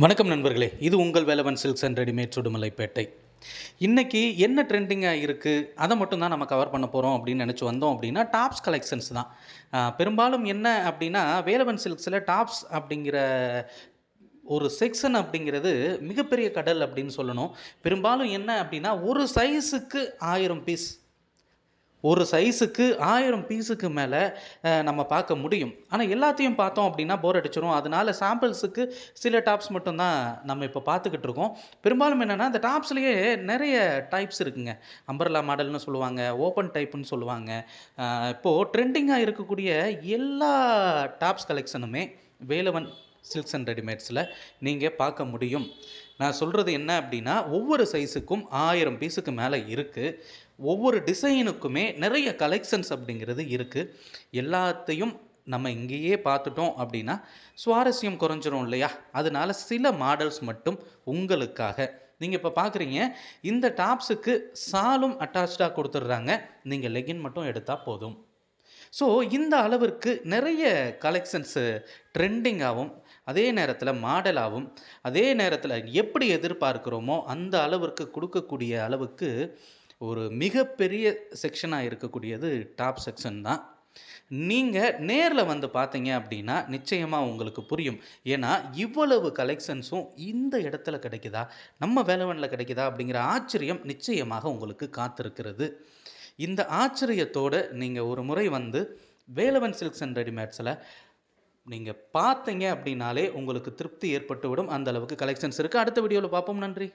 வணக்கம் நண்பர்களே, இது உங்கள் Velavan silks and readymade Udumalaipettai. இன்றைக்கி என்ன ட்ரெண்டிங்காக இருக்குது அதை மட்டும் தான் நம்ம கவர் பண்ண போகிறோம் அப்படின்னு நினச்சி வந்தோம் அப்படின்னா, டாப்ஸ் கலெக்ஷன்ஸ் தான். பெரும்பாலும் என்ன அப்படின்னா, வேலவன் சில்க்ஸில் டாப்ஸ் அப்படிங்கிற ஒரு செக்ஷன் அப்படிங்கிறது மிகப்பெரிய கடல் அப்படின்னு சொல்லணும். பெரும்பாலும் என்ன அப்படின்னா, ஒரு சைஸுக்கு 1000 பீஸ், ஒரு சைஸுக்கு 1000 பீஸுக்கு மேலே நம்ம பார்க்க முடியும். ஆனால் எல்லாத்தையும் பார்த்தோம் அப்படின்னா போர் அடிச்சிடும். அதனால சாம்பிள்ஸுக்கு சில டாப்ஸ் மட்டும்தான் நம்ம இப்போ பார்த்துக்கிட்டு இருக்கோம். பெரும்பாலும் என்னென்னா, அந்த டாப்ஸ்லேயே நிறைய டைப்ஸ் இருக்குங்க. அம்பர்லா மாடல்னு சொல்லுவாங்க, ஓப்பன் டைப்புன்னு சொல்லுவாங்க. இப்போது ட்ரெண்டிங்காக இருக்கக்கூடிய எல்லா டாப்ஸ் கலெக்ஷனுமே வேலவன் சில்க்ஸ் அண்ட் ரெடிமேட்ஸில் நீங்கள் பார்க்க முடியும். நான் சொல்கிறது என்ன அப்படின்னா, ஒவ்வொரு சைஸுக்கும் 1000 பீஸுக்கு மேலே இருக்குது. ஒவ்வொரு டிசைனுக்குமே நிறைய கலெக்ஷன்ஸ் அப்படிங்கிறது இருக்குது. எல்லாத்தையும் நம்ம இங்கேயே பார்த்துட்டோம் அப்படின்னா சுவாரஸ்யம் குறைஞ்சிரும் இல்லையா? அதனால சில மாடல்ஸ் மட்டும் உங்களுக்காக. நீங்கள் இப்போ பார்க்குறீங்க, இந்த டாப்ஸுக்கு சாலும் அட்டாச்சாக கொடுத்துட்றாங்க. நீங்கள் லெகின் மட்டும் எடுத்தால் போதும். ஸோ இந்த அளவிற்கு நிறைய கலெக்ஷன்ஸு ட்ரெண்டிங்காகவும், அதே நேரத்தில் மாடலாகவும், அதே நேரத்தில் எப்படி எதிர்பார்க்குறோமோ அந்த அளவிற்கு கொடுக்கக்கூடிய அளவுக்கு ஒரு மிகப்பெரிய செக்ஷனாக இருக்கக்கூடியது டாப் செக்ஷன் தான். நீங்கள் நேரில் வந்து பார்த்தீங்க அப்படின்னா நிச்சயமாக உங்களுக்கு புரியும். ஏன்னா இவ்வளவு கலெக்ஷன்ஸும் இந்த இடத்துல கிடைக்குதா, நம்ம வேலவனில் கிடைக்குதா அப்படிங்கிற ஆச்சரியம் நிச்சயமாக உங்களுக்கு காத்திருக்கிறது. இந்த ஆச்சரியத்தோடு நீங்கள் ஒரு முறை வந்து வேலவன் சில்க்ஸ் அண்ட் ரெடிமேட்ஸில் நீங்கள் பார்த்தீங்க அப்படின்னாலே உங்களுக்கு திருப்தி ஏற்பட்டுவிடும். அந்த அளவுக்கு கலெக்ஷன்ஸ் இருக்குது. அடுத்த வீடியோவில் பார்ப்போம். நன்றி.